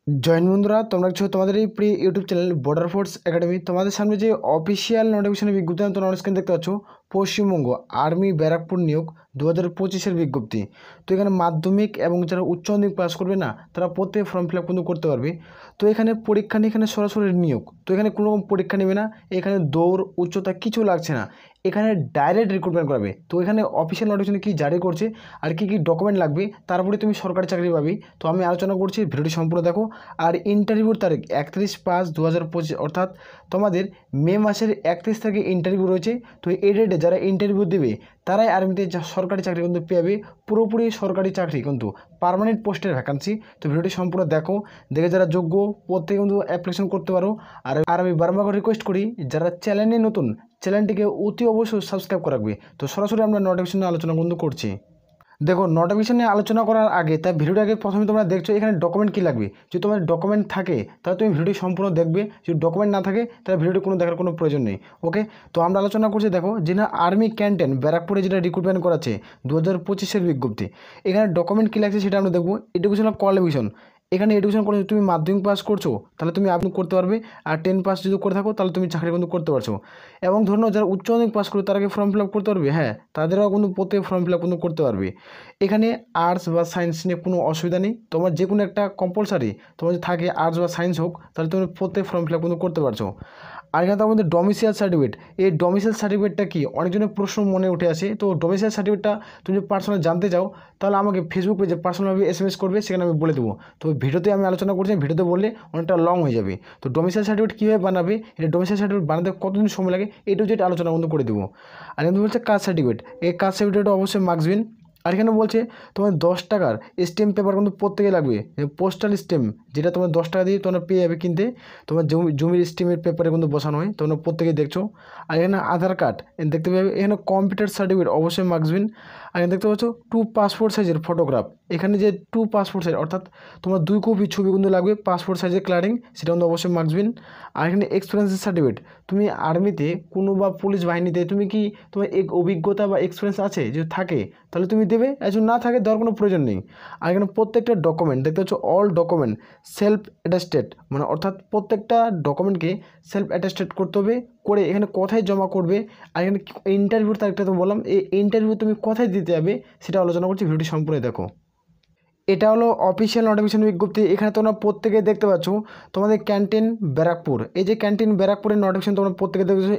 Join বন্ধুরা, তোমরা কিছু তোমাদের এই pre YouTube channel border force academy তোমাদের সামনে যে অফিসিয়াল নোটিফিকেশনের বিজ্ঞপ্তি তোমরা অন স্ক্রিন দেখতে পাচ্ছ, পশ্চিমবঙ্গ আর্মি ব্যারাকপুর নিয়োগ 2025-এর বিজ্ঞপ্তি। তো এখানে মাধ্যমিক এবং যারা উচ্চ মাধ্যমিক পাস করবে না তারা প্রত্যেক ফর্ম ফিল আপ কিন্তু করতে পারবে। তো এখানে পরীক্ষা নিয়ে এখানে সরাসরি নিয়োগ, তো এখানে কোনো রকম পরীক্ষা নেবে না, এখানে দৌড় উচ্চতা কিছু লাগছে না, এখানে ডাইরেক্ট রিক্রুটমেন্ট করাবে। তো এখানে অফিসিয়াল নোটিফিকেশন কী জারি করছে আর কী কী ডকুমেন্ট লাগবে, তারপরে তুমি সরকারি চাকরি পাবে। তো আমি আলোচনা করছি, ভিডিওটি সম্পূর্ণ দেখো। আর ইন্টারভিউর তারিখ 31/5/2025, অর্থাৎ তোমাদের মে মাসের 31 তারিখে ইন্টারভিউ রয়েছে। তো এই ডেটে যারা ইন্টারভিউ দেবে তারাই আর্মিতে সরকারি চাকরি কিন্তু পেয়ে, পুরোপুরি সরকারি চাকরি কিন্তু পার্মানেন্ট পোস্টের ভ্যাকান্সি। তো ভিডিওটি সম্পূর্ণ দেখো, দেখে যারা যোগ্য প্রত্যেকে কিন্তু অ্যাপ্লিকেশন করতে পারো। আর আমি বারবার রিকোয়েস্ট করি, যারা চ্যানেলে নতুন চ্যানেলটিকে অতি অবশ্যই সাবস্ক্রাইব করে রাখবে। তো সরাসরি আমরা নোটিফিকেশন নিয়ে আলোচনা কিন্তু করছি। দেখো, নোটিফিকেশন নিয়ে আলোচনা করার আগে তাই ভিডিওটা আগে প্রথমে তোমরা দেখছো এখানে ডকুমেন্ট কী লাগবে। যদি তোমার ডকুমেন্ট থাকে তাহলে তুমি ভিডিওটি সম্পূর্ণ দেখবে, যদি ডকুমেন্ট না থাকে তাহলে ভিডিওটি কোনো দেখার কোনো প্রয়োজন নেই। ওকে, তো আমরা আলোচনা করছি। দেখো, যেটা আর্মি ক্যান্টেন ব্যারাকপুরে যেটা রিক্রুটমেন্ট করাচ্ছে 2025-এর বিজ্ঞপ্তি, এখানে ডকুমেন্ট কী লাগছে সেটা আমরা দেখবো। এডুকেশনাল কোয়ালিফিকেশন, এখানে এডুকেশন করে তুমি মাধ্যমিক পাস করছো তাহলে তুমি আবেদন করতে পারবে, আর 10 পাস যদি করে থাকো তাহলে তুমি চাকরি কিন্তু করতে পারছো। এবং ধরুন যারা উচ্চ মাধ্যমিক পাস করবে তারা কি ফর্ম ফিল আপ করতে পারবে? হ্যাঁ, তাদেরও কিন্তু প্রত্যেক ফর্ম ফিল আপ কিন্তু করতে পারবে। এখানে আর্টস বা সায়েন্স নিয়ে কোনো অসুবিধা নেই, তোমার যে কোনো একটা কম্পালসারি তোমার যদি থাকে, আর্টস বা সায়েন্স হোক, তাহলে তুমি প্রত্যেক ফর্ম ফিল আপ কিন্তু করতে পারছো। আর এখানে তো আমাদের ডোমিসাইল সার্টিফিকেট, এই ডোমিসাইল সার্টিফিকেটটা কি অনেকজনের প্রশ্ন মনে উঠে আসে। তো ডোমিসাইল সার্টিফিকেটটা তুমি যদি পার্সোনাল জানতে চাও তাহলে আমাকে ফেসবুক পেজে পার্সোনালভাবে SMS করবে, সেখানে আমি বলে দেবো। তো ভিডিওতে আমি আলোচনা করছি, ভিডিওতে বললে অনেকটা লং হয়ে যাবে। তো ডোমিসাইল সার্টিফিকেট কীভাবে বানাবে, এটা ডোমিসাইল সার্টিফিকেট বানাতে কতদিন সময় লাগে, এটাও যেটা আলোচনা বন্ধ করে দেবো। আর কিন্তু বলছে কাস্ট সার্টিফিকেট, এই কাস্ট সার্টিফিকেটটা অবশ্যই মার্কসবিন। আর এখানে বলছে তোমার 10 টাকার স্ট্যাম্প পেপার কিন্তু প্রত্যেকে লাগবে, পোস্টাল স্ট্যাম্প, যেটা তোমার 10 টাকা দিয়ে তোমরা পেয়ে যাবে কিনতে, তোমার জমির স্ট্যাম্পের পেপারে কিন্তু বসানো হয়, তোমরা প্রত্যেকেই দেখছো। আর এখানে আধার কার্ড দেখতে পাবে, এখানে কম্পিউটার সার্টিফিকেট অবশ্যই মার্কসবিন। আর এখানে দেখতে পাচ্ছ 2 পাসপোর্ট সাইজের ফটোগ্রাফ, এখানে যে 2 পাসপোর্ট সাইজ অর্থাৎ তোমার 2 কপি ছবি কিন্তু লাগবে, পাসপোর্ট সাইজের ক্লারিং, সেটা কিন্তু অবশ্যই মার্কসবিন। আর এখানে এক্সপিরিয়েন্সের সার্টিফিকেট, তুমি আর্মিতে কোনো বা পুলিশ বাহিনীতে তুমি কি তোমার অভিজ্ঞতা বা এক্সপিরিয়েন্স আছে, যদি থাকে তাহলে তুমি দেবে, একজন না থাকে দেওয়ার কোনো প্রয়োজন নেই। আর এখানে প্রত্যেকটা ডকুমেন্ট দেখতে পাচ্ছ, অল ডকুমেন্ট সেলফ অ্যাটাস্টেড, মানে অর্থাৎ প্রত্যেকটা ডকুমেন্টকে সেলফ অ্যাটাস্টেড করতে হবে, করে এখানে কোথায় জমা করবে। আর এখানে ইন্টারভিউর তারিখটা তো বললাম, এই ইন্টারভিউ তুমি কোথায় দিতে যাবে সেটা আলোচনা করছি, ভিডিওটি সম্পূর্ণ দেখো। এটা হলো অফিসিয়াল নোটিফিকেশন বিজ্ঞপ্তি। এখানে তোমরা প্রত্যেকে দেখতে পাচ্ছ তোমাদের ক্যান্টিন ব্যারাকপুর, এই যে ক্যান্টিন ব্যারাকপুরের নোটিফিকেশন তোমরা প্রত্যেকে দেখতে পাচ্ছ।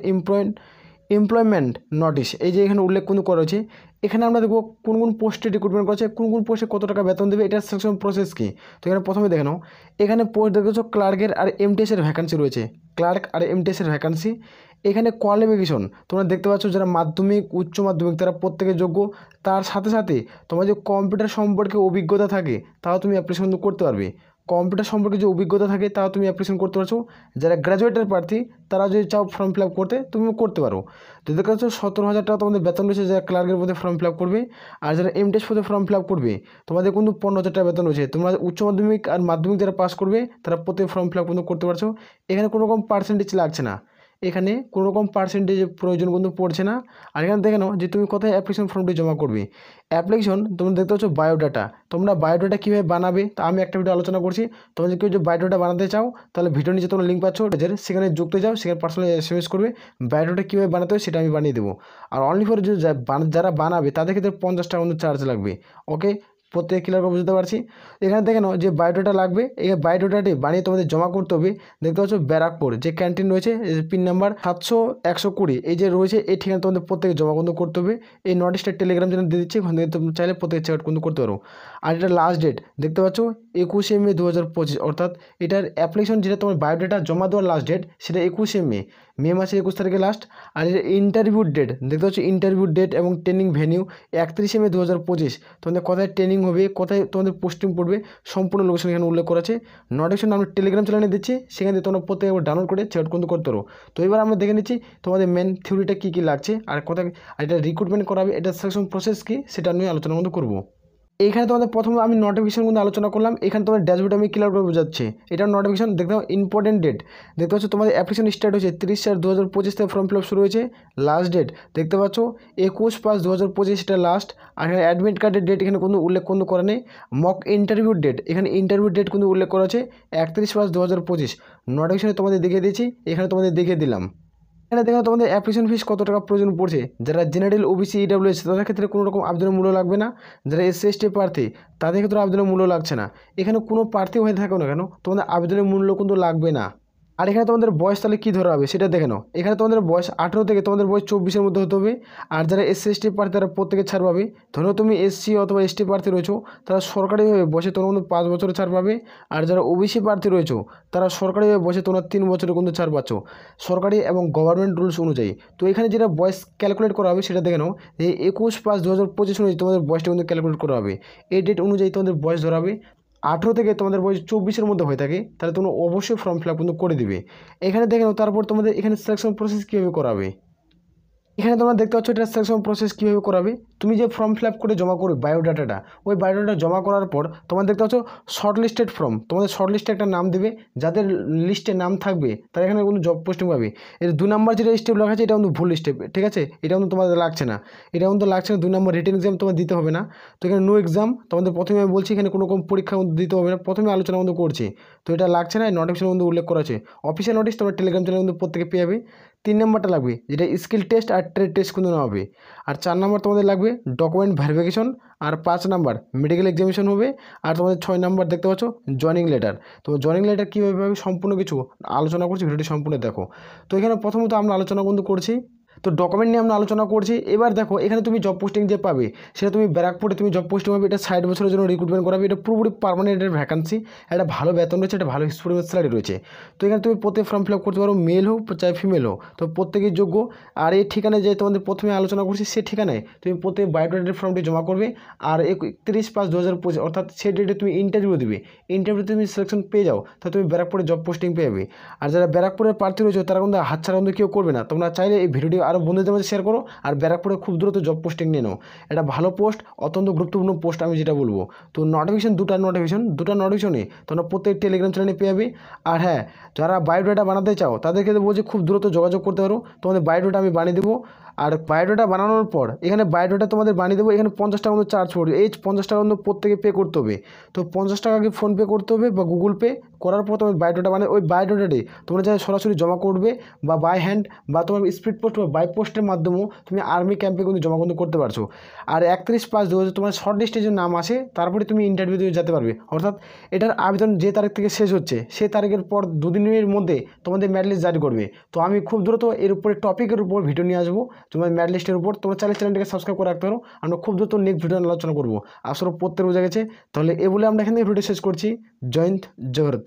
এমপ্লয়মেন্ট নোটিশ, এই যে এখানে উল্লেখ কিন্তু করা হয়েছে। এখানে আমরা দেখব কোন কোন পোস্টে রিক্রুটমেন্ট করছে, কোন কোন পোস্টে কত টাকা বেতন দেবে, এটার সিলেকশন প্রসেস কী। তো এখানে প্রথমে দেখে নাও, এখানে পোস্ট দেখেছো ক্লার্কের আর MTS-এর ভ্যাকান্সি রয়েছে, ক্লার্ক আর MTS-এর ভ্যাকান্সি। এখানে কোয়ালিফিকেশন তোমরা দেখতে পাচ্ছ, যারা মাধ্যমিক উচ্চ মাধ্যমিক তারা প্রত্যেকে যোগ্য। তার সাথে সাথে তোমার যে কম্পিউটার সম্পর্কে অভিজ্ঞতা থাকে তাও তুমি অ্যাপ্লিকেশন করতে পারবে, কম্পিউটার সম্পর্কে যে অভিজ্ঞতা থাকে তাও তুমি অ্যাপ্লিকেশন করতে পারছো। যারা গ্র্যাজুয়েটের প্রার্থী তারা যদি চাও ফর্ম ফিল আপ করতে তুমি করতে পারো। তো দেখতে পাচ্ছ 17,000 টাকা তোমাদের বেতন রয়েছে যারা ক্লার্কের পদে ফর্ম ফিল আপ করবে। আর যারা MTS পদে ফর্ম ফিল আপ করবে তোমাদের কিন্তু 15,000 টাকা বেতন রয়েছে। তোমরা উচ্চ মাধ্যমিক আর মাধ্যমিক যারা পাস করবে তারা প্রত্যেক ফর্ম ফিল আপ কিন্তু করতে পারছো। এখানে কোনো রকম পার্সেন্টেজ লাগছে না, এখানে কোনো রকম পার্সেন্টেজের প্রয়োজন কিন্তু পড়ছে না। আর এখানে দেখে নাও যে তুমি কোথায় অ্যাপ্লিকেশন ফর্মটি জমা করবে। অ্যাপ্লিকেশন তোমরা দেখতে পাচ্ছ বায়োডাটা, তোমরা বায়োডাটা কীভাবে বানাবে তা আমি একটা ভিডিও আলোচনা করছি। তোমরা যদি কেউ যে বায়োডাটা বানাতে চাও তাহলে ভিডিও নিচে তোমরা লিঙ্ক পাচ্ছ, সেখানে যুক্ত যাও, সেখানে পার্সোনালি SMS করবে, বায়োডাটা কীভাবে বানাতে হয় সেটা আমি বানিয়ে দেবো। আর অনলি ফর যারা বানাবে তাদের ক্ষেত্রে 50 টাকা কিন্তু চার্জ লাগবে। ওকে, প্রত্যেক ক্লিয়ার করে বুঝতে পারছি। এখানে দেখে নাও যে বায়োডাটা লাগবে, এই বায়োডাটাটি বানিয়ে তোমাদের জমা করতে হবে। দেখতে পাচ্ছ ব্যারাকপুর যে ক্যান্টিন রয়েছে, পিন নাম্বার 700-120 এই যে রয়েছে, এই ঠিকানা তোমাদের প্রত্যেকে জমা কিন্তু করতে হবে। এই নোটিশটা টেলিগ্রাম চ্যানেল দিয়ে দিচ্ছি, ওখান থেকে তুমি চাইলে প্রত্যেকে চেক আউট কিন্তু করতে পারো। আর এটা লাস্ট ডেট দেখতে পাচ্ছ 21শে মে 2025, অর্থাৎ এটার অ্যাপ্লিকেশন যেটা তোমার বায়োডাটা জমা দেওয়ার লাস্ট ডেট সেটা 21শে মে মাসের 21 তারিখে লাস্ট। আর এটা ইন্টারভিউ ডেট দেখতে পাচ্ছ, ইন্টারভিউ ডেট এবং ট্রেনিং ভেনিউ 31শে মে 2025। তোমাদের কোথায় ট্রেনিং হবে, কোথায় তোমাদের পোস্টিং পড়বে, সম্পূর্ণ লোকেশন এখানে উল্লেখ করা আছে। নোটিফিকেশন আমরা টেলিগ্রাম চ্যানেলে দিচ্ছি, সেখান থেকে তোমরা প্রত্যেকে ডাউনলোড করে চেক আউট করতে পারো। তো এবার আমরা দেখে নিচ্ছি তোমাদের মেন থিওরিটা কী কী লাগছে আর কোথায়, আর এটা রিক্রুটমেন্ট করাবে, এটা সিলেকশন প্রসেস কী সেটা নিয়ে আলোচনা করবো। এইখানে তোমাদের প্রথমে আমি নোটিফিকেশনগুলো আলোচনা করলাম। এখানে তোমাদের ড্যাশবোর্ডে আমি ক্লিয়ার করে বোঝাচ্ছি। এটা নোটিফিকেশন দেখতে পাও, ইম্পর্টেন্ট ডেট দেখতে পাচ্ছ, তোমাদের অ্যাপ্লিকেশন স্টার্ট হয়েছে 30/4/2025 থেকে ফর্ম ফিল আপ শুরু হয়েছে। লাস্ট ডেট দেখতে পাচ্ছ 21/5/2025, এটা লাস্ট। আর এখানে অ্যাডমিট কার্ডের ডেট এখানে কোনো উল্লেখ কিন্তু করা নেই। মক ইন্টারভিউর ডেট, এখানে ইন্টারভিউ ডেট কিন্তু উল্লেখ করা আছে 31/5/2025। নোটিফিকেশনে তোমাদের দেখিয়ে দিয়েছি, এখানে তোমাদের দেখিয়ে দিলাম। এখানে দেখো তোমাদের অ্যাপ্লিকেশন ফিস কত টাকা প্রয়োজন পড়ছে। যারা জেনারেল, ওবিসি, ইডাব্লিউএস তাদের ক্ষেত্রে কোনো রকম আবেদনের মূল্য লাগবে না। যারা এসসি এসটি প্রার্থী তাদের ক্ষেত্রে আবেদনের মূল্য লাগছে না। এখানে কোনো প্রার্থী হয়ে থাকো না কেন, তোমাদের আবেদনের মূল্য কিন্তু লাগবে না। আর এখানে তোমাদের বয়স তাহলে কী ধরা হবে সেটা দেখে নাও। এখানে তোমাদের বয়স 18 থেকে তোমাদের বয়স 24-এর মধ্যে হতে হবে। আর যারা এসসি এসটি প্রার্থী তারা প্রত্যেকে ছাড় পাবে। ধরো তুমি এসসি অথবা এসটি প্রার্থী রয়েছো, তারা সরকারিভাবে বসে তোমার মধ্যে 5 বছরের ছাড় পাবে। আর যারা ওবিসি প্রার্থী রয়েছো, তারা সরকারিভাবে বসে তোমরা 3 বছরের কিন্তু ছাড় পাচ্ছ, সরকারি এবং গভর্নমেন্ট রুলস অনুযায়ী। তো এখানে যেটা বয়স ক্যালকুলেট করা হবে সেটা দেখে নাও। এই 21/5/2025 অনুযায়ী তোমাদের বয়সটা কিন্তু ক্যালকুলেট করা হবে। এই ডেট অনুযায়ী তোমাদের বয়স ধরা হবে। 18 থেকে তোমাদের বয়স 24-এর মধ্যে হয়ে থাকে, তাহলে তোমরা অবশ্যই ফর্ম ফিল আপ কিন্তু করে দিবে। এখানে দেখে নাও তারপর তোমাদের এখানে সিলেকশন প্রসেস কীভাবে করাবে। এখানে তোমরা দেখতে পাচ্ছ এটা সিলেকশন প্রসেস কীভাবে করাবে। তুমি যে ফর্ম ফিল আপ করে জমা করবে বায়োডাটাটা, ওই বায়োডাটা জমা করার পর তোমার দেখতে পাচ্ছ শর্ট লিস্টেড ফর্ম, তোমাদের শর্ট লিস্টে একটা নাম দেবে। যাদের লিস্টে নাম থাকবে তারা এখানে কিন্তু জব পোস্টিং পাবে। এর 2 নম্বর যেটা স্টেপ লেখা আছে এটা কিন্তু ভুল স্টেপ, ঠিক আছে, এটা কিন্তু তোমাদের লাগছে না। এটা কিন্তু লাগছে না। 2 নম্বর রিটেন এক্সাম তোমার দিতে হবে না। তো এখানে নো এক্সাম তোমাদের প্রথমে আমি বলছি, এখানে কোনো পরীক্ষা কিন্তু দিতে হবে না, প্রথমে আলোচনা কিন্তু করছি। তো এটা লাগছে না, নোটিফিকেশন কিন্তু উল্লেখ করা আছে। অফিসিয়াল নোটিশ তোমার টেলিগ্রাম চ্যানেল কিন্তু প্রত্যেকে পেয়ে যাবে। 3 নম্বরটা লাগবে যেটা স্কিল টেস্ট আর ট্রেড টেস্ট কিন্তু নেওয়া হবে। আর 4 নম্বর তোমাদের লাগবে ডকুমেন্ট ভেরিফিকেশন। আর 5 নম্বর মেডিকেল এক্সামিনেশন হবে। আর তোমাদের 6 নম্বর দেখতে পাচ্ছ জয়নিং লেটার। তো জয়নিং লেটার কীভাবে হবে সম্পূর্ণ কিছু আলোচনা করছি, ভিডিওটি সম্পূর্ণ দেখো। তো এখানে প্রথমত আমরা আলোচনা কিন্তু করছি, তো ডকুমেন্ট নিয়ে আমরা আলোচনা করছি। এবার দেখো এখানে তুমি জব পোস্টিং যে পাবে সেটা তুমি ব্যারাকপুরে তুমি জব পোস্টিং পাবে। এটা 60 বছরের জন্য রিক্রুটমেন্ট করাবে। এটা পুরোপুরি পার্মানেন্টের ভ্যাকান্সি, একটা ভালো বেতন রয়েছে, একটা ভালো এক্সপিরিয়েন্স স্যালারি রয়েছে। তো এখানে তুমি প্রত্যেক ফর্ম ফিল আপ করতে পারো, মেল হোক চাই ফিমেল হোক, তো প্রত্যেকেই যোগ্য। আর এই ঠিকানায় যে তোমাদের প্রথমে আলোচনা করছি সে ঠিকানায় তুমি প্রত্যেক বায়োডাটার ফর্মটি জমা করবে। আর 31/5/2025 অর্থাৎ সেই ডেটে তুমি ইন্টারভিউ দেবে। ইন্টারভিউতে তুমি সিলেকশন পেয়ে যাও, তাহলে তুমি ব্যারাকপুরে জব পোস্টিং পেয়ে যাবে। আর যারা ব্যারাকপুরের প্রার্থী রয়েছে তারা কিন্তু হাতছাড়া কিন্তু কেউ করবে না। তোমরা চাইলে এই ভিডিওটি আরও বন্ধুদের মধ্যে শেয়ার করো। আর ব্যারাকপুরে খুব দ্রুত জব পোস্টিং নিয়ে নাও। এটা ভালো পোস্ট, অত্যন্ত গুরুত্বপূর্ণ পোস্ট আমি যেটা বলবো। তো নোটিফিকেশন দুটা নোটিফিকেশনে তোমরা প্রত্যেক টেলিগ্রাম চ্যানেলে পেয়ে যাবে। আর হ্যাঁ, যারা বায়োডাটা বানাতে চাও তাদেরকে বলছি খুব দ্রুত যোগাযোগ করতে পারো, তোমাদের বায়োডাটা আমি বানিয়ে দেবো। আর বায়োডাটা বানানোর পর এখানে বায়োডাটা তোমাদের বানিয়ে দেবো। এখানে 50 টাকা মতো চার্জ পড়বে। এই 50 টাকা মতো প্রত্যেকে পে করতে হবে। তো 50 টাকা আগে ফোনপে করতে হবে বা গুগল পে করার পর তোমার বায়োডাটা মানে ওই বায়োডাটাটি তোমরা যা সরাসরি জমা করবে বা বাই হ্যান্ড বা তোমার স্পিড পোস্ট বা বাই পোস্টের মাধ্যমেও তুমি আর্মি ক্যাম্পে কিন্তু জমা কিন্তু করতে পারছো। আর 31/5/2025 তোমার শর্ট লিস্টে যে নাম আসে তারপরে তুমি ইন্টারভিউ দিয়ে যেতে পারবে। অর্থাৎ এটার আবেদন যে তারিখ থেকে শেষ হচ্ছে সে তারিখের পর 2 দিনের মধ্যে তোমাদের মেরিট লিস্ট জারি করবে। তো আমি খুব দ্রুত এর উপরে টপিকের উপর ভিডিও নিয়ে আসবো তোমার মেরিট লিস্টের উপর। তোমরা চাইলে চ্যানেলটাকে সাবস্ক্রাইব করে রাখতে পারো। আমরা খুব দ্রুত নেক্সট ভিডিও আলোচনা করবো। আসলে প্রত্যেক বোঝা গেছে। তাহলে এ বলে আমরা এখান থেকে ভিডিও শেষ করছি। জয় হিন্দ, জয় ভারত।